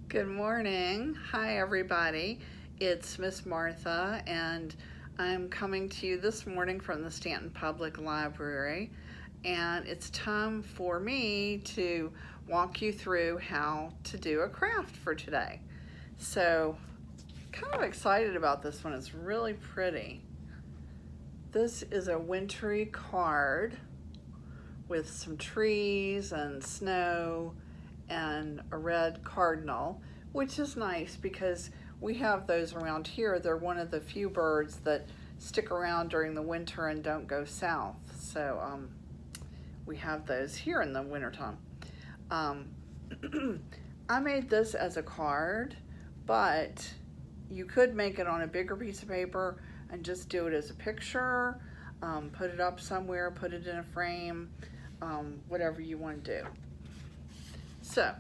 Good morning. Hi, everybody. It's Miss Martha, and I'm coming to you this morning from the Stanton Public Library, and it's time for me to walk you through how to do a craft for today. So, kind of excited about this one. It's really pretty. This is a wintry card with some trees and snow and a red cardinal, which is nice because we have those around here. They're one of the few birds that stick around during the winter and don't go south. So we have those here in the wintertime. I made this as a card, but you could make it on a bigger piece of paper and just do it as a picture, put it up somewhere, put it in a frame, whatever you want to do. So,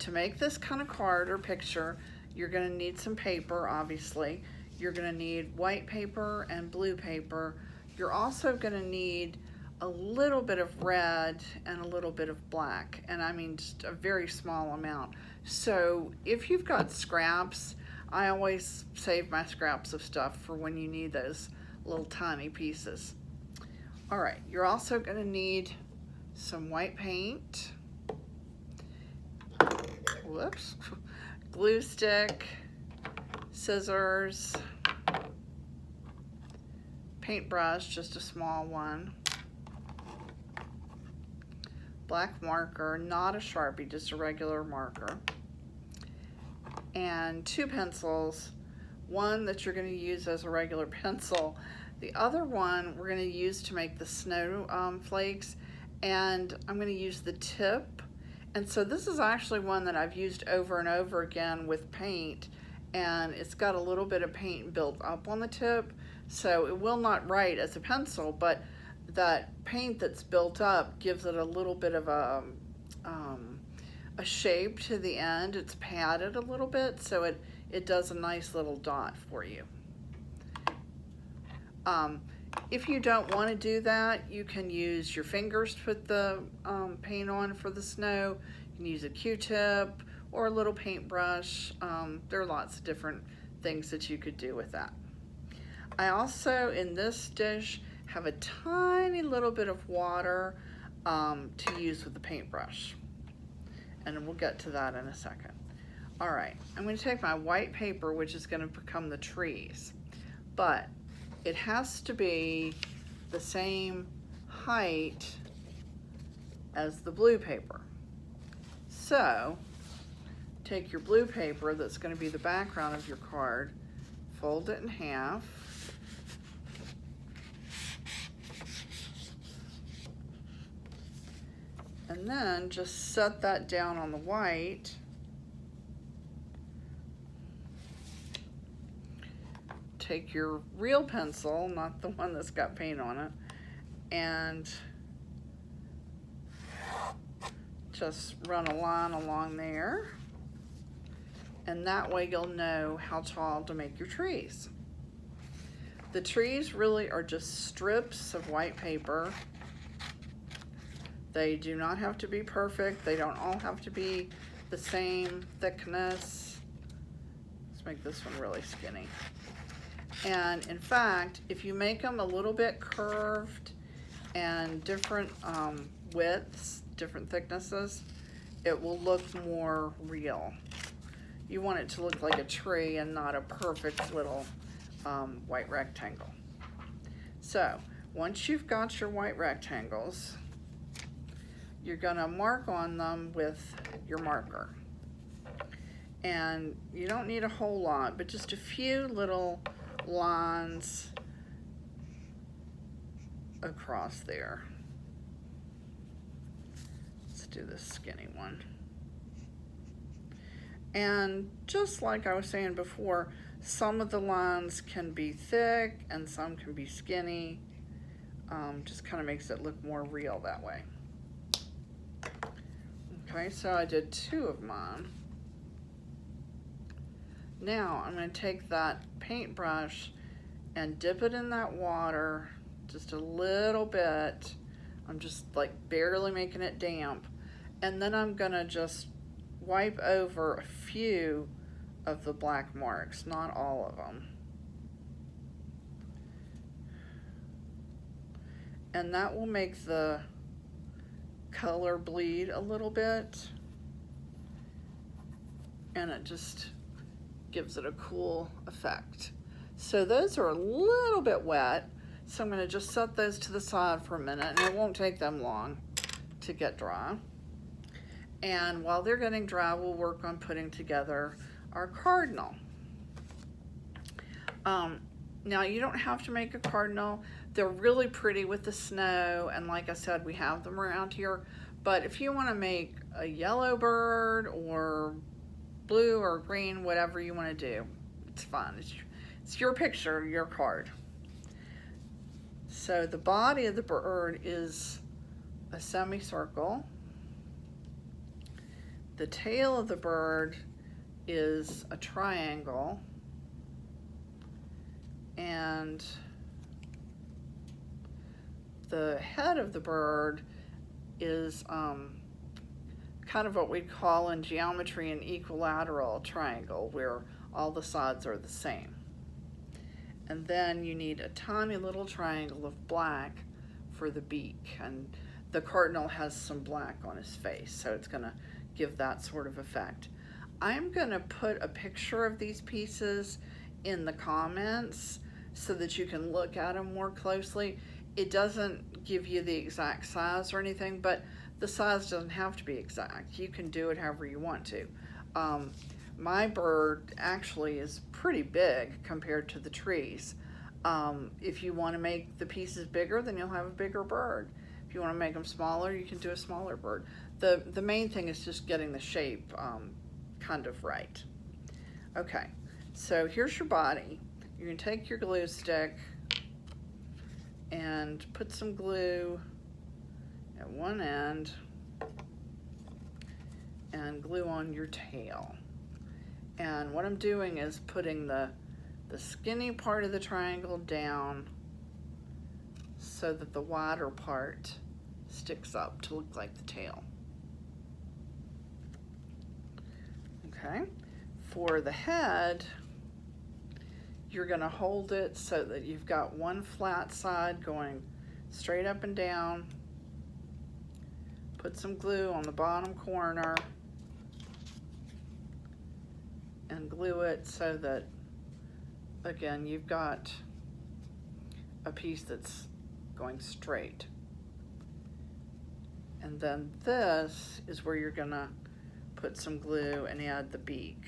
to make this kind of card or picture, you're going to need some paper, obviously. You're going to need white paper and blue paper. You're also going to need a little bit of red and a little bit of black, and I mean just a very small amount. So, if you've got scraps, I always save my scraps of stuff for when you need those little tiny pieces. All right, you're also going to need some white paint. Whoops, glue stick, scissors, paintbrush, just a small one, black marker, not a Sharpie, just a regular marker, and two pencils, one that you're going to use as a regular pencil, the other one we're going to use to make the snow flakes, and I'm going to use the tip. And so this is actually one that I've used over and over again with paint, and it's got a little bit of paint built up on the tip, so it will not write as a pencil, but that paint that's built up gives it a little bit of a shape to the end. It's padded a little bit, so it does a nice little dot for you. If you don't want to do that, you can use your fingers to put the paint on for the snow. You can use a Q-tip or a little paintbrush. There are lots of different things that you could do with that. I also, in this dish, have a tiny little bit of water to use with the paintbrush. And we'll get to that in a second. All right, I'm going to take my white paper, which is going to become the trees. But it has to be the same height as the blue paper. So, take your blue paper that's going to be the background of your card, fold it in half, and then just set that down on the white. Take your real pencil, not the one that's got paint on it, and just run a line along there, and that way you'll know how tall to make your trees. The trees really are just strips of white paper. They do not have to be perfect. They don't all have to be the same thickness. Let's make this one really skinny. And in fact, if you make them a little bit curved and different widths, different thicknesses, it will look more real. You want it to look like a tree and not a perfect little white rectangle. So once you've got your white rectangles, you're gonna mark on them with your marker. And you don't need a whole lot, but just a few little lines across there. Let's do this skinny one. And just like I was saying before, some of the lines can be thick and some can be skinny. Just kind of makes it look more real that way. Okay, so I did two of mine. Now I'm going to take that paintbrush and dip it in that water just a little bit. I'm just like barely making it damp. And then I'm going to just wipe over a few of the black marks, not all of them. And that will make the color bleed a little bit. And it just gives it a cool effect. So those are a little bit wet, so I'm going to just set those to the side for a minute, and it won't take them long to get dry. And while they're getting dry, we'll work on putting together our cardinal. Now you don't have to make a cardinal. They're really pretty with the snow, and like I said, we have them around here. But if you want to make a yellow bird or blue or green, whatever you want to do, it's fun. It's your picture, your card. So the body of the bird is a semicircle. The tail of the bird is a triangle. And the head of the bird is kind of what we'd call in geometry an equilateral triangle, where all the sides are the same. And then you need a tiny little triangle of black for the beak, and the cardinal has some black on his face, so it's going to give that sort of effect. I'm going to put a picture of these pieces in the comments so that you can look at them more closely. It doesn't give you the exact size or anything, but the size doesn't have to be exact. You can do it however you want to. My bird actually is pretty big compared to the trees. If you want to make the pieces bigger, then you'll have a bigger bird. If you want to make them smaller, you can do a smaller bird. The main thing is just getting the shape kind of right. Okay, so here's your body. You're going to take your glue stick and put some glue at one end and glue on your tail. And what I'm doing is putting the skinny part of the triangle down so that the wider part sticks up to look like the tail. Okay, for the head, you're going to hold it so that you've got one flat side going straight up and down. Put some glue on the bottom corner and glue it so that, again, you've got a piece that's going straight. And then this is where you're going to put some glue and add the beak.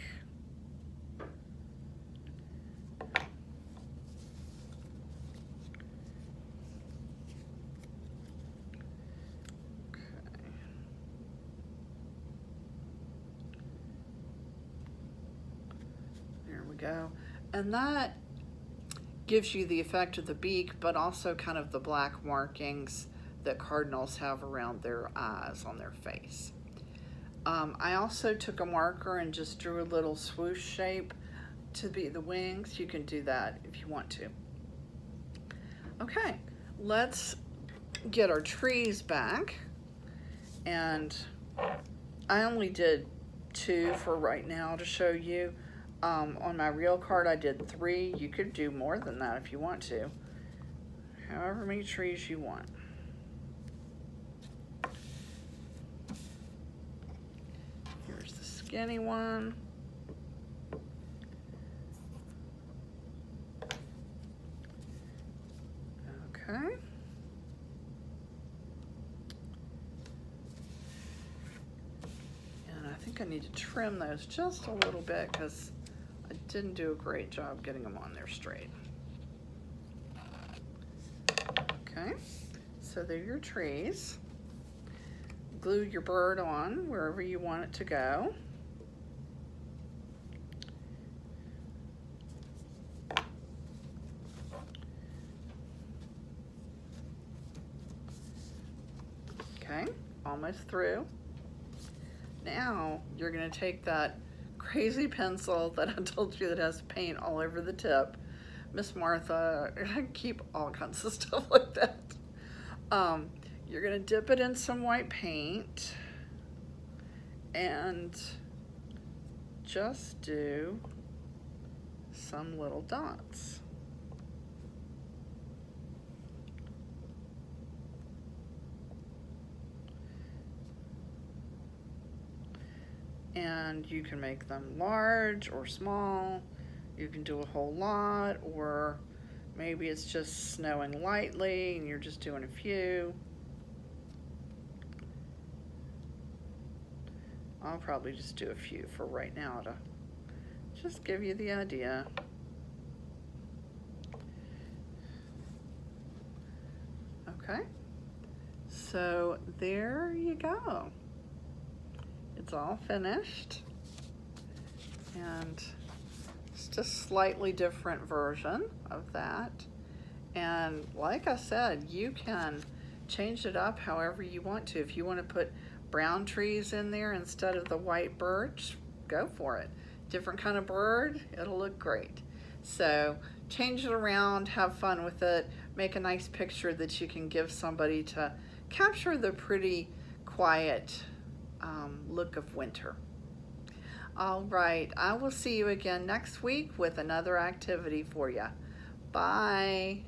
Go. And that gives you the effect of the beak, but also kind of the black markings that cardinals have around their eyes on their face. I also took a marker and just drew a little swoosh shape to be the wings. You can do that if you want to. Okay, let's get our trees back. And I only did 2 for right now to show you. On my real card, I did 3. You could do more than that if you want to. However many trees you want. Here's the skinny one. Okay. And I think I need to trim those just a little bit because I didn't do a great job getting them on there straight. Okay, so they're your trees. Glue your bird on wherever you want it to go. Okay, almost through. Now you're going to take that crazy pencil that I told you that has paint all over the tip. Miss Martha, I keep all kinds of stuff like that. You're going to dip it in some white paint and just do some little dots. And you can make them large or small. You can do a whole lot, or maybe it's just snowing lightly and you're just doing a few. I'll probably just do a few for right now to just give you the idea. Okay, so there you go. It's all finished, and it's just slightly different version of that. And like I said, you can change it up however you want to. If you want to put brown trees in there instead of the white birch, go for it. Different kind of bird, it'll look great. So change it around, have fun with it, make a nice picture that you can give somebody to capture the pretty quiet look of winter. All right, I will see you again next week with another activity for you. Bye.